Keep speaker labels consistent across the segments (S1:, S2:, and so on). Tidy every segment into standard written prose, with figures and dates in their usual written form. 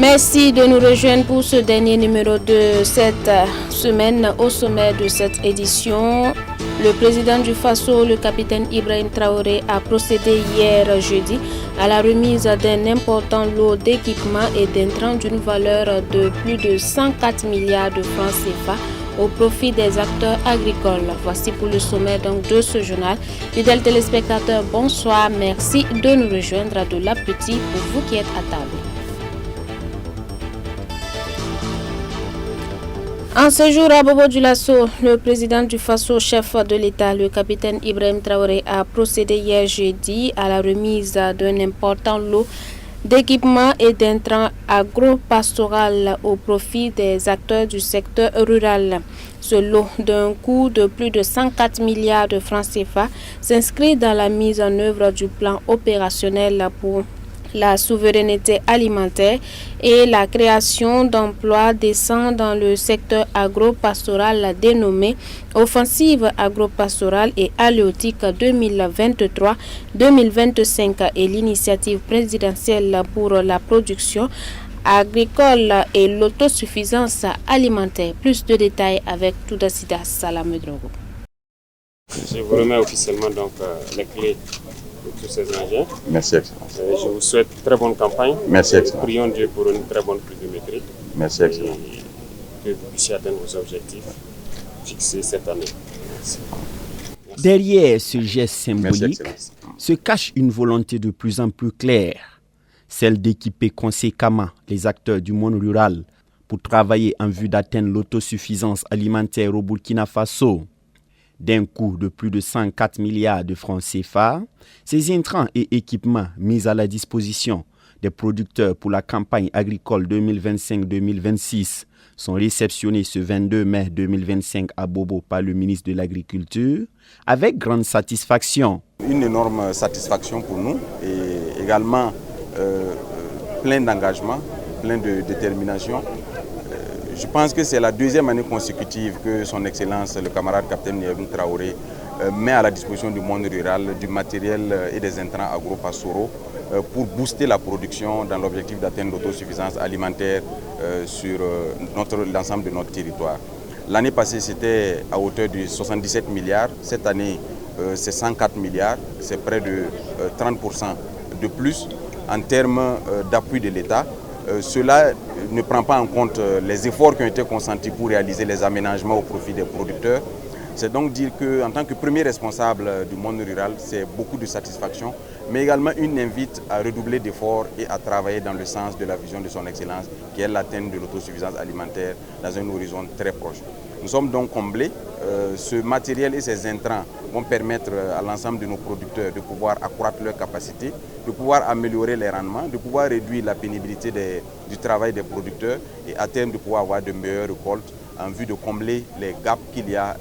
S1: Merci de nous rejoindre pour ce dernier numéro de cette semaine. Au sommet de cette édition, le président du Faso, le capitaine Ibrahim Traoré, a procédé hier jeudi à la remise d'un important lot d'équipements et d'intrants d'une valeur de plus de 104 milliards de francs CFA au profit des acteurs agricoles. Voici pour le sommet donc de ce journal. Fidèles téléspectateurs, bonsoir. Merci de nous rejoindre à de l'appétit pour vous qui êtes à table. En ce jour à Bobo Dioulasso, le président du Faso, chef de l'État, le capitaine Ibrahim Traoré, a procédé hier jeudi à la remise d'un important lot d'équipements et d'intrants agro-pastoral au profit des acteurs du secteur rural. Ce lot d'un coût de plus de 104 milliards de francs CFA s'inscrit dans la mise en œuvre du plan opérationnel pour la souveraineté alimentaire et la création d'emplois décents dans le secteur agro-pastoral dénommé Offensive agro-pastorale et halieutique 2023-2025 et l'initiative présidentielle pour la production agricole et l'autosuffisance alimentaire. Plus de détails avec Toudasida Salamedrogo.
S2: Je vous remets officiellement donc les clés de tous ces engins.
S3: Merci, Excellence.
S2: Je vous souhaite une très bonne campagne.
S3: Merci, Excellence.
S2: Prions Dieu pour une très bonne pluviométrie.
S3: Merci, Excellence.
S2: Et que vous puissiez atteindre vos objectifs fixés cette année. Merci.
S4: Derrière ce geste symbolique
S3: Merci,
S4: se cache une volonté de plus en plus claire, celle d'équiper conséquemment les acteurs du monde rural pour travailler en vue d'atteindre l'autosuffisance alimentaire au Burkina Faso. D'un coût de plus de 104 milliards de francs CFA, ces intrants et équipements mis à la disposition des producteurs pour la campagne agricole 2025-2026 sont réceptionnés ce 22 mai 2025 à Bobo par le ministre de l'Agriculture avec grande satisfaction.
S3: Une énorme satisfaction pour nous et également plein d'engagement, plein de détermination. Je pense que c'est la deuxième année consécutive que son Excellence, le camarade capitaine Ibrahim Traoré, met à la disposition du monde rural du matériel et des intrants agro-pastoraux pour booster la production dans l'objectif d'atteindre l'autosuffisance alimentaire sur l'ensemble de notre territoire. L'année passée, c'était à hauteur de 77 milliards. Cette année, c'est 104 milliards. C'est près de 30% de plus en termes d'appui de l'État. Cela ne prend pas en compte les efforts qui ont été consentis pour réaliser les aménagements au profit des producteurs. C'est donc dire qu'en tant que premier responsable du monde rural, c'est beaucoup de satisfaction, mais également une invite à redoubler d'efforts et à travailler dans le sens de la vision de son Excellence, qui est l'atteinte de l'autosuffisance alimentaire dans un horizon très proche. Nous sommes donc comblés. Ce matériel et ces intrants vont permettre à l'ensemble de nos producteurs de pouvoir accroître leurs capacités, de pouvoir améliorer les rendements, de pouvoir réduire la pénibilité du travail des producteurs et à terme de pouvoir avoir de meilleures récoltes en vue de combler les gaps qu'il y a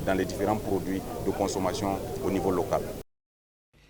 S3: dans les différents produits de consommation au niveau local.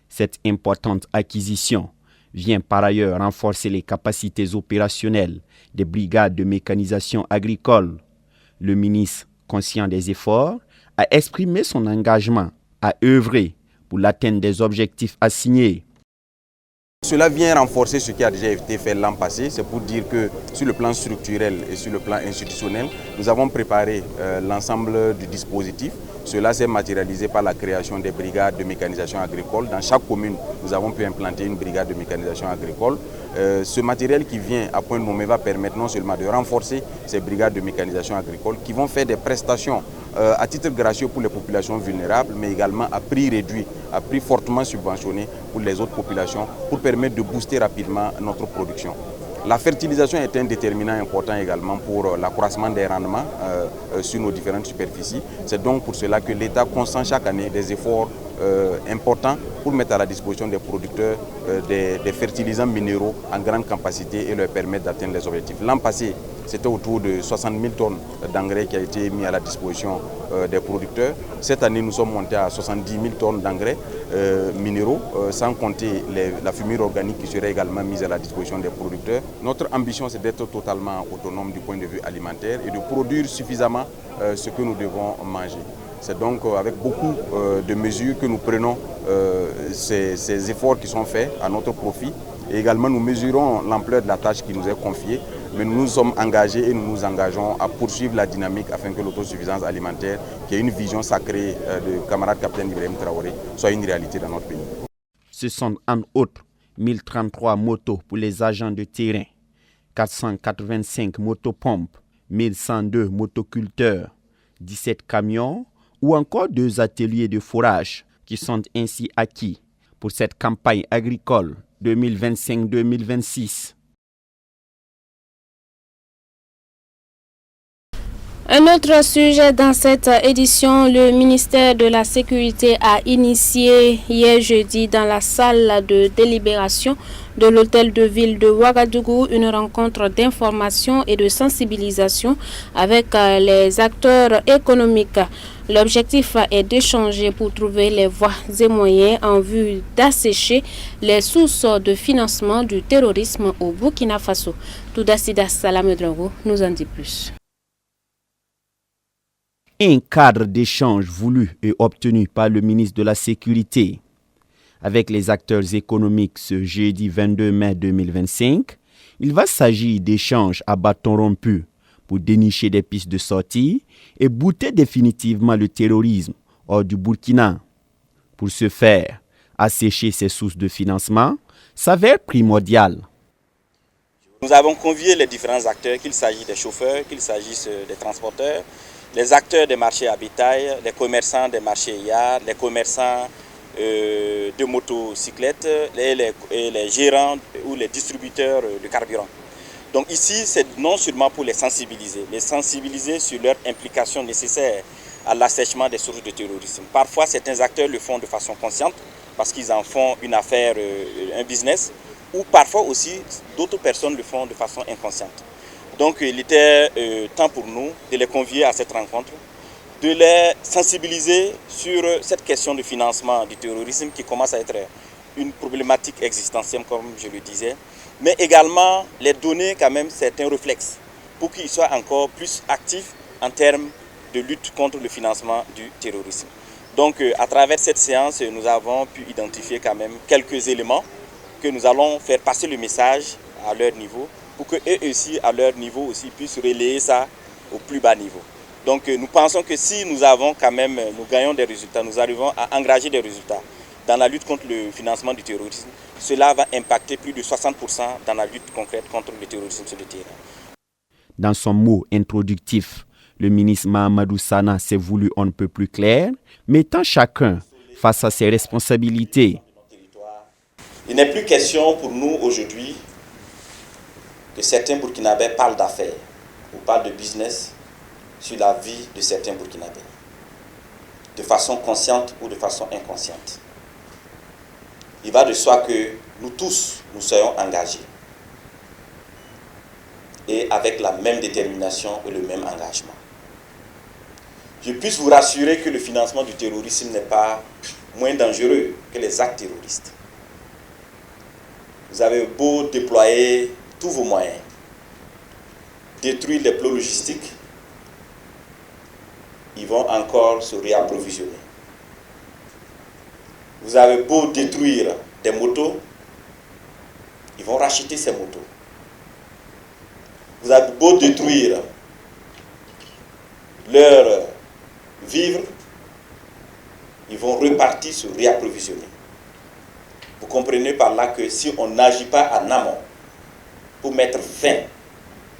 S4: Cette importante acquisition vient par ailleurs renforcer les capacités opérationnelles des brigades de mécanisation agricole. Le ministre, conscient des efforts, a exprimé son engagement à œuvrer pour l'atteinte des objectifs assignés.
S3: Cela vient renforcer ce qui a déjà été fait l'an passé. C'est pour dire que sur le plan structurel et sur le plan institutionnel, nous avons préparé l'ensemble du dispositif. Cela s'est matérialisé par la création des brigades de mécanisation agricole. Dans chaque commune, nous avons pu implanter une brigade de mécanisation agricole. Ce matériel qui vient à point nommé va permettre non seulement de renforcer ces brigades de mécanisation agricole qui vont faire des prestations à titre gracieux pour les populations vulnérables, mais également à prix réduit, à prix fortement subventionné pour les autres populations, pour permettre de booster rapidement notre production. La fertilisation est un déterminant important également pour l'accroissement des rendements sur nos différentes superficies. C'est donc pour cela que l'État consent chaque année des efforts importants pour mettre à la disposition des producteurs des fertilisants minéraux en grande capacité et leur permettre d'atteindre les objectifs. L'an passé, c'était autour de 60 000 tonnes d'engrais qui a été mis à la disposition des producteurs. Cette année, nous sommes montés à 70 000 tonnes d'engrais minéraux, sans compter la fumure organique qui serait également mise à la disposition des producteurs. Notre ambition, c'est d'être totalement autonome du point de vue alimentaire et de produire suffisamment ce que nous devons manger. C'est donc avec beaucoup de mesures que nous prenons ces efforts qui sont faits à notre profit Et également, nous mesurons l'ampleur de la tâche qui nous est confiée, mais nous nous sommes engagés et nous nous engageons à poursuivre la dynamique afin que l'autosuffisance alimentaire, qui est une vision sacrée de camarade capitaine Ibrahim Traoré, soit une réalité dans notre pays.
S4: Ce sont en outre 1033 motos pour les agents de terrain, 485 motopompes, 1102 motoculteurs, 17 camions ou encore 2 ateliers de forage qui sont ainsi acquis pour cette campagne agricole 2025-2026.
S1: Un autre sujet dans cette édition, le ministère de la Sécurité a initié hier jeudi dans la salle de délibération de l'hôtel de ville de Ouagadougou une rencontre d'information et de sensibilisation avec les acteurs économiques. L'objectif est d'échanger pour trouver les voies et moyens en vue d'assécher les sources de financement du terrorisme au Burkina Faso. Toudasidas Salamedrango nous en dit plus.
S4: Un cadre d'échange voulu et obtenu par le ministre de la Sécurité avec les acteurs économiques ce jeudi 22 mai 2025, il va s'agir d'échanges à bâton rompu pour dénicher des pistes de sortie et bouter définitivement le terrorisme hors du Burkina. Pour ce faire, assécher ses sources de financement s'avère primordial.
S5: Nous avons convié les différents acteurs, qu'il s'agisse des chauffeurs, qu'il s'agisse des transporteurs, les acteurs des marchés à bétail, les commerçants des marchés yards, les commerçants de motocyclettes et les gérants ou les distributeurs de carburant. Donc ici, c'est non seulement pour les sensibiliser sur leur implication nécessaire à l'assèchement des sources de terrorisme. Parfois, certains acteurs le font de façon consciente parce qu'ils en font une affaire, un business, ou parfois aussi d'autres personnes le font de façon inconsciente. Donc il était temps pour nous de les convier à cette rencontre, de les sensibiliser sur cette question de financement du terrorisme qui commence à être une problématique existentielle, comme je le disais, mais également les donner quand même certains réflexes pour qu'ils soient encore plus actifs en termes de lutte contre le financement du terrorisme. Donc à travers cette séance, nous avons pu identifier quand même quelques éléments que nous allons faire passer le message à leur niveau, pour qu'eux aussi, à leur niveau, aussi, puissent relayer ça au plus bas niveau. Donc nous pensons que si nous gagnons des résultats, nous arrivons à engager des résultats dans la lutte contre le financement du terrorisme, cela va impacter plus de 60% dans la lutte concrète contre le terrorisme sur le terrain.
S4: Dans son mot introductif, le ministre Mahamadou Sana s'est voulu on ne peut plus clair, mettant chacun face à ses responsabilités.
S5: Il n'est plus question pour nous aujourd'hui que certains Burkinabés parlent d'affaires ou parlent de business sur la vie de certains Burkinabés, de façon consciente ou de façon inconsciente. Il va de soi que nous tous, nous soyons engagés et avec la même détermination et le même engagement. Je puisse vous rassurer que le financement du terrorisme n'est pas moins dangereux que les actes terroristes. Vous avez beau déployer tous vos moyens, détruire les plots logistiques, ils vont encore se réapprovisionner. Vous avez beau détruire des motos, ils vont racheter ces motos. Vous avez beau détruire leurs vivres, ils vont repartir se réapprovisionner. Vous comprenez par là que si on n'agit pas en amont pour mettre fin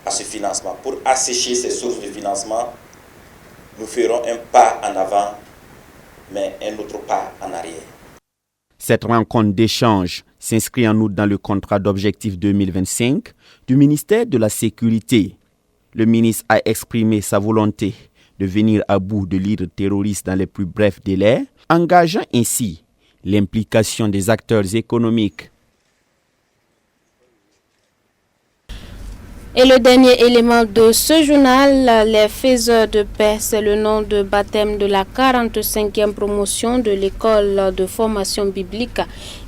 S5: à ce financement, pour assécher ces sources de financement, nous ferons un pas en avant, mais un autre pas en arrière.
S4: Cette rencontre d'échange s'inscrit en outre dans le contrat d'objectifs 2025 du ministère de la Sécurité. Le ministre a exprimé sa volonté de venir à bout de l'hydre terroriste dans les plus brefs délais, engageant ainsi l'implication des acteurs économiques.
S1: Et le dernier élément de ce journal, les faiseurs de paix, c'est le nom de baptême de la 45e promotion de l'école de formation biblique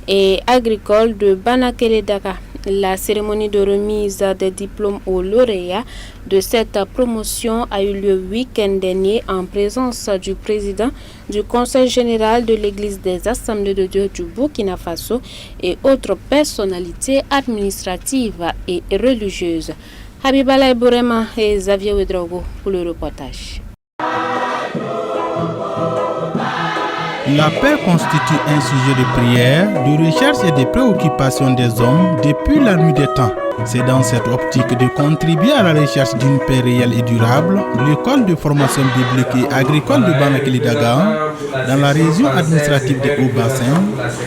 S1: et agricole de Banakeledaka. La cérémonie de remise des diplômes aux lauréats de cette promotion a eu lieu le week-end dernier en présence du président du Conseil général de l'Église des Assemblées de Dieu du Burkina Faso et autres personnalités administratives et religieuses. Habibala Bourema et Xavier Ouedraogo pour le reportage.
S6: La paix constitue un sujet de prière, de recherche et de préoccupation des hommes depuis la nuit des temps. C'est dans cette optique de contribuer à la recherche d'une paix réelle et durable, l'école de formation biblique et agricole de Banakili-Daga, dans la région administrative de Haut-Bassin,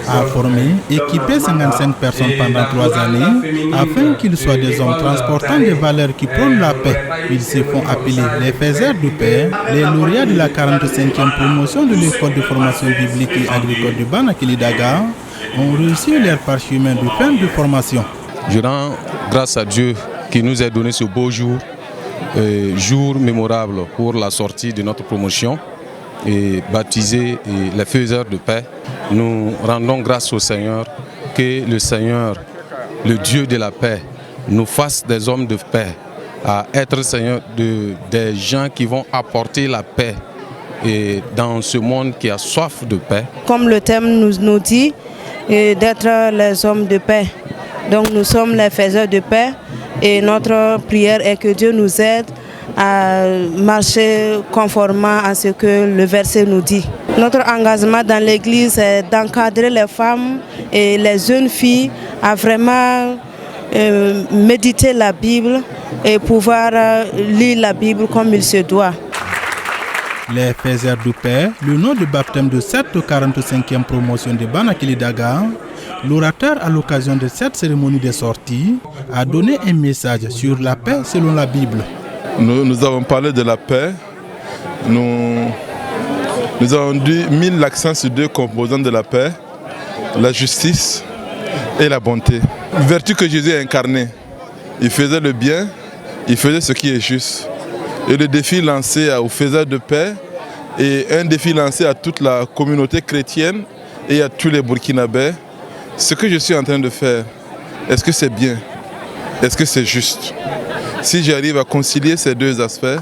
S6: a formé, équipé 55 personnes pendant 3 années, afin qu'ils soient des hommes transportant des valeurs qui prônent la paix. Ils se font appeler les faiseurs de paix. Les lauréats de la 45e promotion de l'école de formation biblique et agricole de Banakili-Daga ont reçu leur parchemin de fin de formation.
S7: Je rends grâce à Dieu qui nous a donné ce beau jour, jour mémorable pour la sortie de notre promotion et baptisé les faiseurs de paix. Nous rendons grâce au Seigneur, que le Seigneur, le Dieu de la paix, nous fasse des hommes de paix, à être Seigneur des gens qui vont apporter la paix et dans ce monde qui a soif de paix.
S8: Comme le thème nous dit, d'être les hommes de paix. Donc nous sommes les faiseurs de paix et notre prière est que Dieu nous aide à marcher conformément à ce que le verset nous dit. Notre engagement dans l'église est d'encadrer les femmes et les jeunes filles à vraiment méditer la Bible et pouvoir lire la Bible comme il se doit.
S6: Les faiseurs de paix, le nom de baptême de cette 45e promotion de Banakili-Daga, l'orateur à l'occasion de cette cérémonie de sortie a donné un message sur la paix selon la Bible.
S9: Nous avons parlé de la paix, nous avons mis l'accent sur 2 composantes de la paix, la justice et la bonté. Vertu que Jésus a incarnée, il faisait le bien, il faisait ce qui est juste. Et le défi lancé aux faiseurs de paix et un défi lancé à toute la communauté chrétienne et à tous les Burkinabés. Ce que je suis en train de faire, est-ce que c'est bien? Est-ce que c'est juste? Si j'arrive à concilier ces 2 aspects,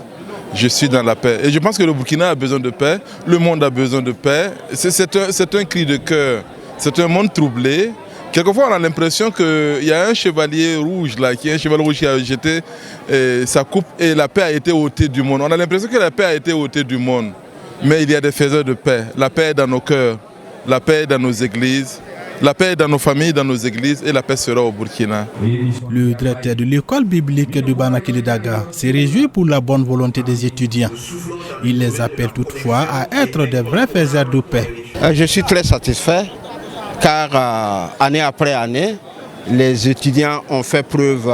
S9: je suis dans la paix. Et je pense que le Burkina a besoin de paix, le monde a besoin de paix. C'est un cri de cœur, c'est un monde troublé. Quelquefois, on a l'impression qu'il y a un chevalier rouge là, qui a jeté sa coupe et la paix a été ôtée du monde. On a l'impression que la paix a été ôtée du monde. Mais il y a des faiseurs de paix. La paix est dans nos cœurs, la paix est dans nos églises, la paix est dans nos familles, dans nos églises et la paix sera au Burkina.
S6: Le directeur de l'école biblique de Banakili-Daga s'est réjoui pour la bonne volonté des étudiants. Il les appelle toutefois à être des vrais faiseurs de paix.
S10: Je suis très satisfait car année après année, les étudiants ont fait preuve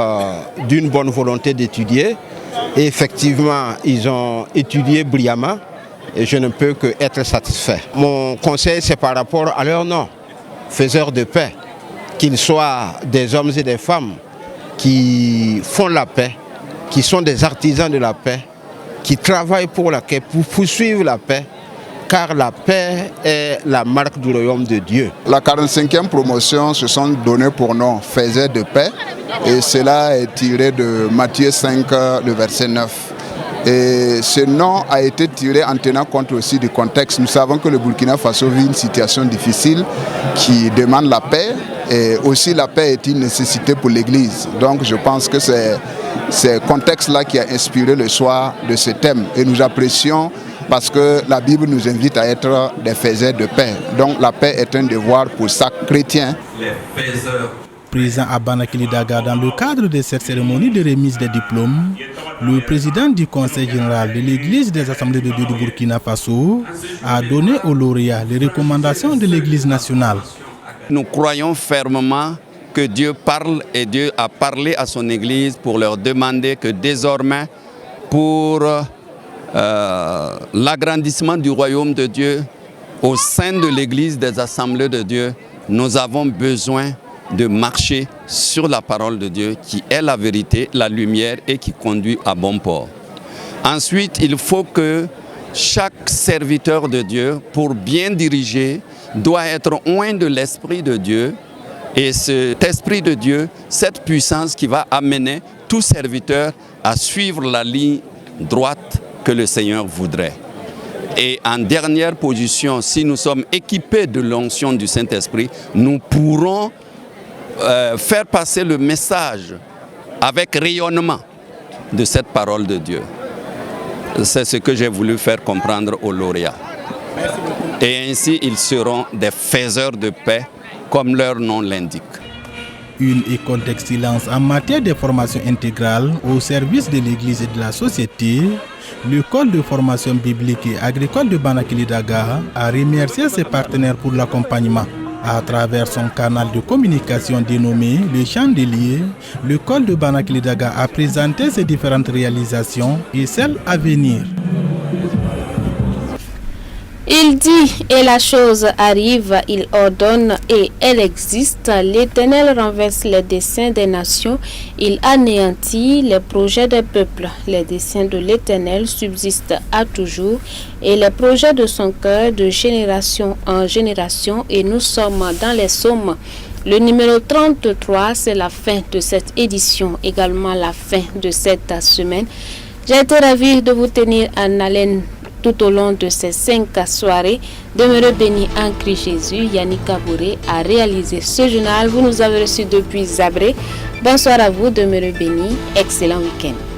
S10: d'une bonne volonté d'étudier. Et effectivement, ils ont étudié brillamment et je ne peux qu'être satisfait. Mon conseil, c'est par rapport à leur nom, faiseurs de paix, qu'ils soient des hommes et des femmes qui font la paix, qui sont des artisans de la paix, qui travaillent pour la paix, pour poursuivre la paix, car la paix est la marque du royaume de Dieu.
S11: La 45e promotion se sont donnés pour nom faiseurs de paix et cela est tiré de Matthieu 5, le verset 9. Et ce nom a été tiré en tenant compte aussi du contexte. Nous savons que le Burkina Faso vit une situation difficile qui demande la paix et aussi la paix est une nécessité pour l'Église. Donc je pense que c'est ce contexte-là qui a inspiré le soir de ce thème et nous apprécions parce que la Bible nous invite à être des faiseurs de paix. Donc la paix est un devoir pour chaque chrétien.
S6: Présent à Banakili-Daga dans le cadre de cette cérémonie de remise des diplômes, le président du Conseil général de l'Église des Assemblées de Dieu du Burkina Faso a donné aux lauréats les recommandations de l'Église nationale.
S12: Nous croyons fermement que Dieu parle et Dieu a parlé à son Église pour leur demander que désormais, pour l'agrandissement du royaume de Dieu au sein de l'Église des Assemblées de Dieu, nous avons besoin de marcher sur la parole de Dieu qui est la vérité, la lumière et qui conduit à bon port. Ensuite, il faut que chaque serviteur de Dieu, pour bien diriger, doit être oint de l'Esprit de Dieu Et cet esprit de Dieu, cette puissance qui va amener tout serviteur à suivre la ligne droite que le Seigneur voudrait. Et en dernière position, si nous sommes équipés de l'onction du Saint-Esprit, nous pourrons faire passer le message avec rayonnement de cette parole de Dieu. C'est ce que j'ai voulu faire comprendre aux lauréats. Et ainsi, ils seront des faiseurs de paix, comme leur nom l'indique.
S6: Une école d'excellence en matière de formation intégrale au service de l'Église et de la société, l'école de formation biblique et agricole de Banakili-Daga a remercié ses partenaires pour l'accompagnement. À travers son canal de communication dénommé Le Chandelier, l'école de Banakili-Daga a présenté ses différentes réalisations et celles à venir.
S1: Il dit et la chose arrive, il ordonne et elle existe. L'Éternel renverse les desseins des nations, il anéantit les projets des peuples. Les desseins de l'Éternel subsistent à toujours et les projets de son cœur de génération en génération, et nous sommes dans les psaumes. Le numéro 33, c'est la fin de cette édition, également la fin de cette semaine. J'ai été ravie de vous tenir en haleine tout au long de ces 5 soirées. Demeurez bénis en Christ Jésus. Yannick Kabouré a réalisé ce journal. Vous nous avez reçus depuis Zabré. Bonsoir à vous, demeurez bénis. Excellent week-end.